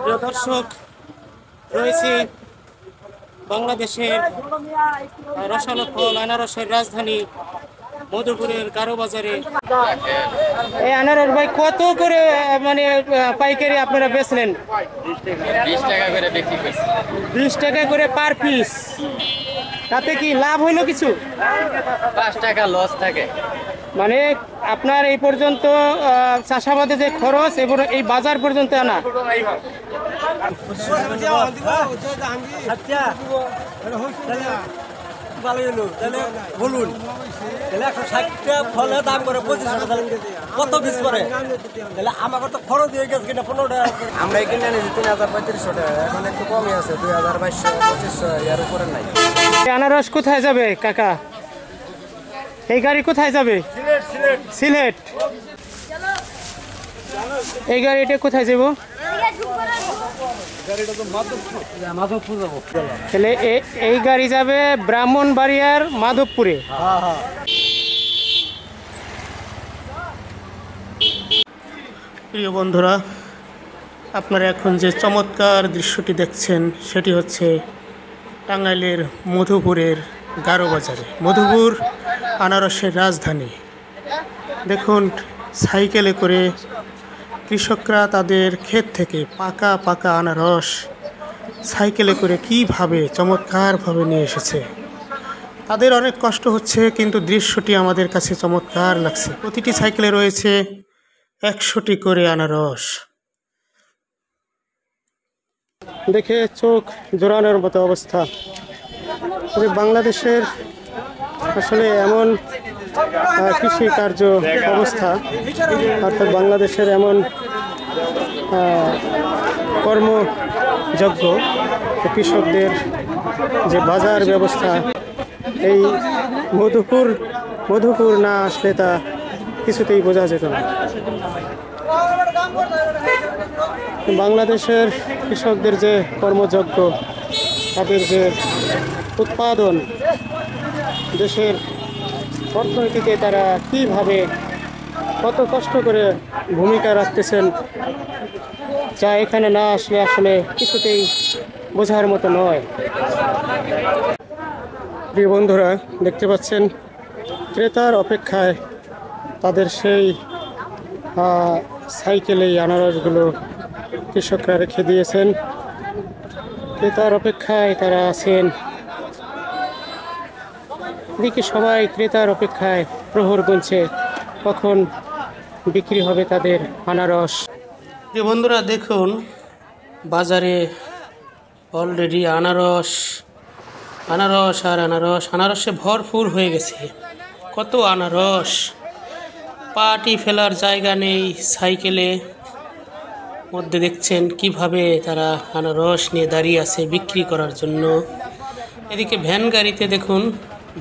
প্রিয় দর্শক, রয়েছে বাংলাদেশের রসালো ফল আনারসের রাজধানী মধুপুরের গারো বাজারে। এই আনারস ভাই কত করে মানে পাইকারি আপনারা বেচলেন? 20 টাকা করে বিক্রি করছি। 20 টাকা করে পার পিস। তাতে কি লাভ হইলো কিছু? 5 টাকা লস থাকে। মানে আপনার এই পর্যন্ত চাষাবাদে যে খরচ এবং এই বাজার পর্যন্ত আনা। বলুন 160 ফলে দাম করে 25 টাকা, কত পিস করে? তাহলে আমাকে তো খরচ হয়ে গেছে কিনা 15 টাকা। আমরা কিনে নিয়েছি 3035 টাকা, এখন একটু কমই আছে 2200 2500 এর উপরে নাই। আনারস কোথায় যাবে কাকা? এই গাড়ি কোথায় যাবে? সিলেট। এই গাড়িটা কোথায় যাব? তাহলে এই গাড়ি যাবে ব্রাহ্মণবাড়িয়ার মাধবপুরে। প্রিয় বন্ধুরা, আপনারা এখন যে চমৎকার দৃশ্যটি দেখছেন সেটি হচ্ছে টাঙ্গাইলের মধুপুরের গারো বাজারে। মধুপুর আনারসের রাজধানী। দেখুন, সাইকেলে করে কৃষকরা তাদের ক্ষেত থেকে পাকা পাকা আনারস সাইকেলে করে কীভাবে চমৎকারভাবে নিয়ে এসেছে। তাদের অনেক কষ্ট হচ্ছে, কিন্তু দৃশ্যটি আমাদের কাছে চমৎকার লাগছে। প্রতিটি সাইকেলে রয়েছে 100টি করে আনারস। দেখে চোখ জোড়ানোর মতো অবস্থা। বাংলাদেশের আসলে এমন কৃষি কার্য অবস্থা, অর্থাৎ বাংলাদেশের এমন কর্মযজ্ঞ কৃষকদের যে বাজার ব্যবস্থা, এই মধুপুর না আসলে তা কিছুতেই বোঝা যেত না। বাংলাদেশের কৃষকদের যে কর্মযজ্ঞ, তাদের যে উৎপাদন, দেশের অর্থনীতিতে তারা কীভাবে কত কষ্ট করে ভূমিকা রাখতেছেন, যা এখানে না আসলে আসলে কিছুতেই বোঝার মতো নয়। প্রিয় বন্ধুরা, দেখতে পাচ্ছেন ক্রেতার অপেক্ষায় তাদের সেই সাইকেলেই আনারসগুলো কৃষকরা রেখে দিয়েছেন। ক্রেতার অপেক্ষায় তারা আছেন। এদিকে সবাই ক্রেতার অপেক্ষায় প্রহর গুনছে কখন বিক্রি হবে তাদের আনারস। যে বন্ধুরা দেখুন, বাজারে অলরেডি আনারস আর আনারসে ভরপুর হয়ে গেছে। কত আনারস, পাটি ফেলার জায়গা নেই। সাইকেলে মধ্যে দেখছেন কিভাবে তারা আনারস নিয়ে দাঁড়িয়ে আছে বিক্রি করার জন্য। এদিকে ভ্যান গাড়িতে দেখুন,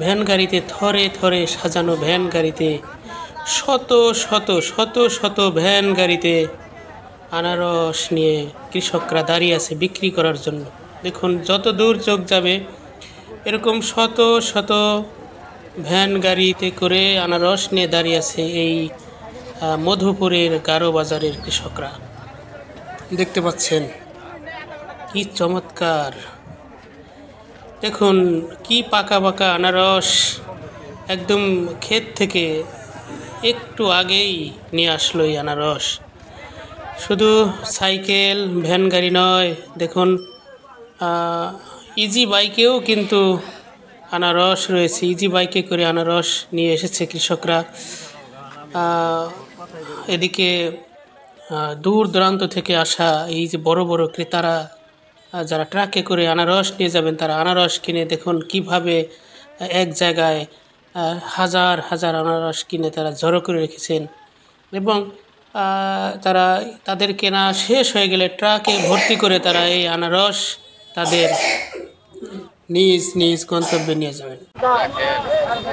ভ্যান গাড়িতে থরে থরে সাজানো ভ্যান গাড়িতে শত শত ভ্যান গাড়িতে আনারস নিয়ে কৃষকরা দাঁড়িয়ে আছে বিক্রি করার জন্য। দেখুন, যত দূর চোখ যাবে এরকম শত ভ্যান গাড়িতে করে আনারস নিয়ে দাঁড়িয়ে আছে এই মধুপুরের গারো বাজারের কৃষকরা। দেখতে পাচ্ছেন কি চমৎকার। দেখুন কি পাকা পাকা আনারস, একদম ক্ষেত থেকে একটু আগেই নিয়ে আসলো এই আনারস। শুধু সাইকেল ভ্যান গাড়ি নয়, দেখুন ইজি বাইকেও কিন্তু আনারস রয়েছে। ইজি বাইকে করে আনারস নিয়ে এসেছে কৃষকরা। এদিকে দূর দূরান্ত থেকে আসা এই যে বড় বড় ক্রেতারা, যারা ট্রাকে করে আনারস নিয়ে যাবেন, তারা আনারস কিনে দেখুন কিভাবে এক জায়গায় হাজার হাজার আনারস কিনে তারা জড়ো করে রেখেছেন। এবং তারা তাদের কেনা শেষ হয়ে গেলে ট্রাকে ভর্তি করে তারা এই আনারস তাদের নিজ নিজ গন্তব্যে নিয়ে যাবেন।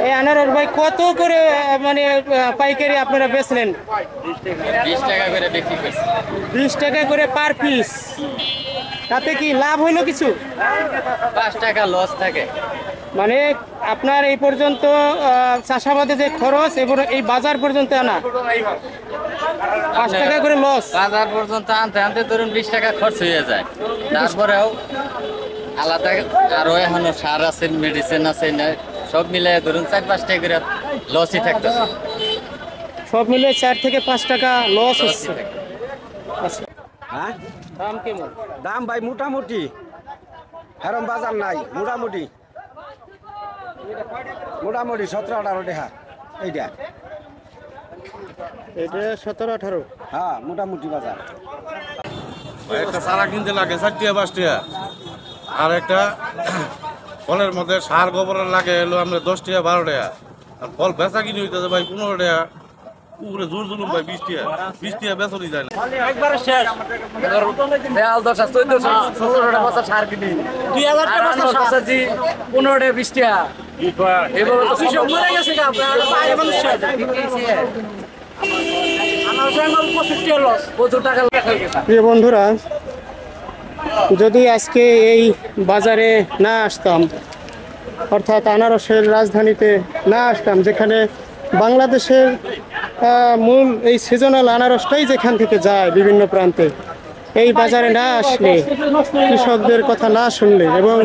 এই আনারস ভাই কত করে মানে পাইকারি আপনারা বেচলেন? 20 টাকা করে বিক্রি করছি। 20 টাকা করে পার পিস। তাতে কি লাভ হইলো কিছু? 5 টাকা লস থাকে। মানে আপনার এই পর্যন্ত চাষাবাদে যে খরচ এবং এই বাজার পর্যন্ত আনা। 5 টাকা করে লস। বাজার পর্যন্ত আনতে আনতে ধরুন 20 টাকা খরচ হয়ে যায়। তারপরেও আলাদা আরো এখনো সার আছে, মেডিসিন আছে, সব মিলিয়ে ধরুন 4-5 টাকা করে লসই থাকতেছে। সব মিলে 4 থেকে 5 টাকা লস হচ্ছে। আচ্ছা, হ্যাঁ দাম কেমন? দাম ভাই মোটামুটি হেরম বাজার নাই, মোটামুটি 17-18 টাকা এইটা। এটা 17-18। হ্যাঁ মোটামুটি বাজার। একটা চারা কিনতে লাগে 4 টাকা 5 টাকা, আর একটা ফলের মধ্যে সার গোবরের লাগে এলো আমরা 10 টাকা 12 টাকা, আর ফল বেচা কিনে হইতেছে ভাই 15 টাকা, উপরে জোর জুলুম ভাই 20 টাকা বেচনই যায় না। একবারে শেষ। দেয়াল 10 14 16 বছর সার কিনি 2000 টাকা বস্তা সার। 15 টাকা 20 টাকা এভাবে তো কৃষক মরে গেছে গা, বাইরে মানুষ শেষ। আমার সঙ্গে 25 টাকা লস। প্রচুর টাকা হয়ে গেছে। প্রিয় বন্ধুরা, যদি আজকে এই বাজারে না আসতাম, অর্থাৎ আনারসের রাজধানীতে না আসতাম, যেখানে বাংলাদেশের মূল এই সিজনাল আনারসটাই যেখান থেকে যায় বিভিন্ন প্রান্তে, এই বাজারে না আসলে, কৃষকদের কথা না শুনলে এবং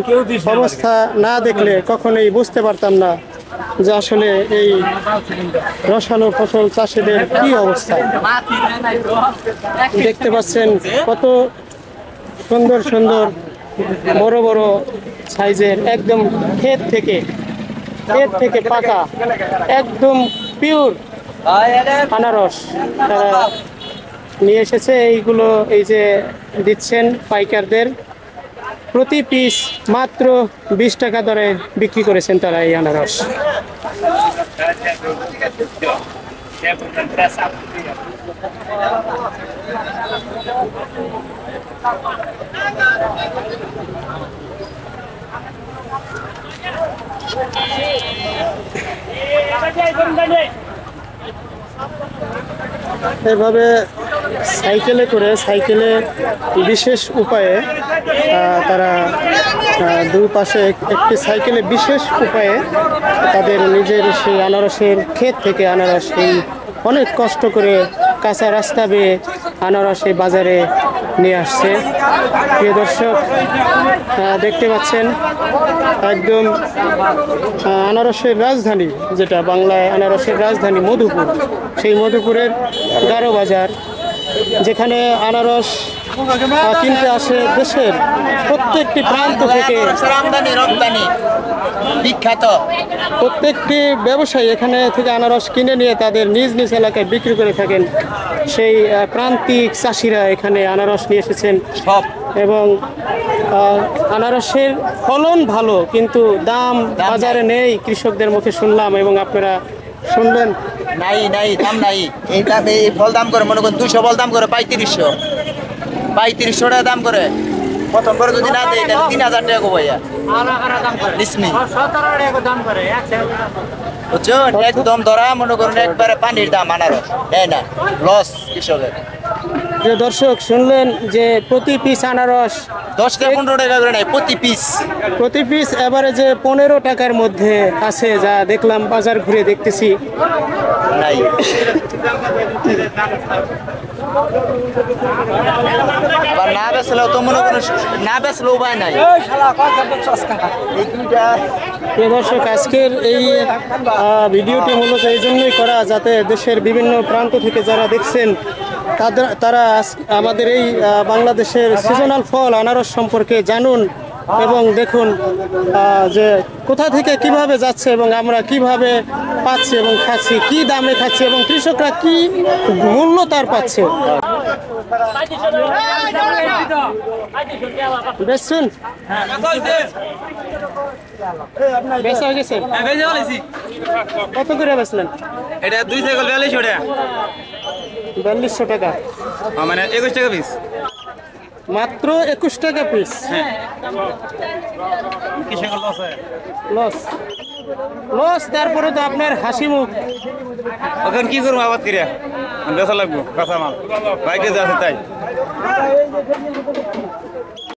অবস্থা না দেখলে কখনোই বুঝতে পারতাম না যে আসলে এই রসালো ফসল চাষিদের কি অবস্থা। দেখতে পাচ্ছেন কত সুন্দর সুন্দর বড় বড় সাইজের একদম ক্ষেত থেকে পাকা একদম পিওর আনারস তারা নিয়ে এসেছে। এইগুলো এই যে দিচ্ছেন পাইকারদের, প্রতি পিস মাত্র 20 টাকা দরে বিক্রি করেছেন তারা এই আনারস। এভাবে সাইকেলে বিশেষ উপায়ে তারা দুই পাশে একটি সাইকেলে বিশেষ উপায়ে তাদের নিজের সেই আনারসের ক্ষেত থেকে আনারস এই অনেক কষ্ট করে কাঁচা রাস্তা বেয়ে আনারস এই বাজারে নিয়ে আসছে। প্রিয় দর্শক, দেখতে পাচ্ছেন একদম আনারসের রাজধানী, যেটা বাংলায় আনারসের রাজধানী মধুপুর, সেই মধুপুরের গারো বাজার, যেখানে আনারস কিনতে আসে দেশের প্রত্যেকটি প্রান্ত থেকে। আমদানি রপ্তানি বিখ্যাত। প্রত্যেকটি ব্যবসায়ী এখানে থেকে আনারস কিনে নিয়ে তাদের নিজ নিজ এলাকায় বিক্রি করে থাকেন। সেই প্রান্তিক চাষিরা এখানে আনারস নিয়ে এসেছেন সব এবং আনারসের ফলন ভালো, কিন্তু দাম বাজারে নেই কৃষকদের মুখে শুনলাম এবং আপনারা শুনবেন। নাই দাম নাই। এই দাম, এই ফল দাম করে মনে করেন 200 ফল দাম করে 3500 টাকা দাম করে। প্রথম করে যদি না দেয় তাহলে 3000 টাকা ভাইয়া লিসমি বুঝছো, একদম ধরা মনে করেন একবারে পানির দাম আনারস দেয় না, লস কৃষকের। যে দর্শক শুনলেন যে প্রতি পিস আনারস 10 টাকা 15 টাকা করে নেয় প্রতি পিস এভারেজে 15 টাকার মধ্যে আছে, যা দেখলাম বাজার ঘুরে দেখতেছি। নাই আবার না বেচলেও তো মনে করেন না বেচলেও উপায় নাই। এই দুইটা প্রিয় দর্শক, আজকের এই ভিডিওটি মূলত এই জন্যই করা, যাতে দেশের বিভিন্ন প্রান্ত থেকে যারা দেখছেন তারা আমাদের এই বাংলাদেশের সিজনাল ফল আনারস সম্পর্কে জানুন এবং দেখুন যে কোথা থেকে কিভাবে যাচ্ছে এবং আমরা কিভাবে পাচ্ছি এবং খাচ্ছি, কি দামে খাচ্ছি এবং কৃষকরা কি মূল্য তার পাচ্ছে। বেচছেন? বেচা হয়ে গেছে? কত করে বেচলেন? এটা 2 সাইকেল 4200 টাকা। 4200 টাকা মানে 21 টাকা পিস। মাত্র 21 টাকা পিস। লস তারপরে তো আপনার হাসি মুখ। এখন কি করবো আবাদ করিয়া বেচা লাগবো কাঁচা মাল বাইকে যা আছে তাই।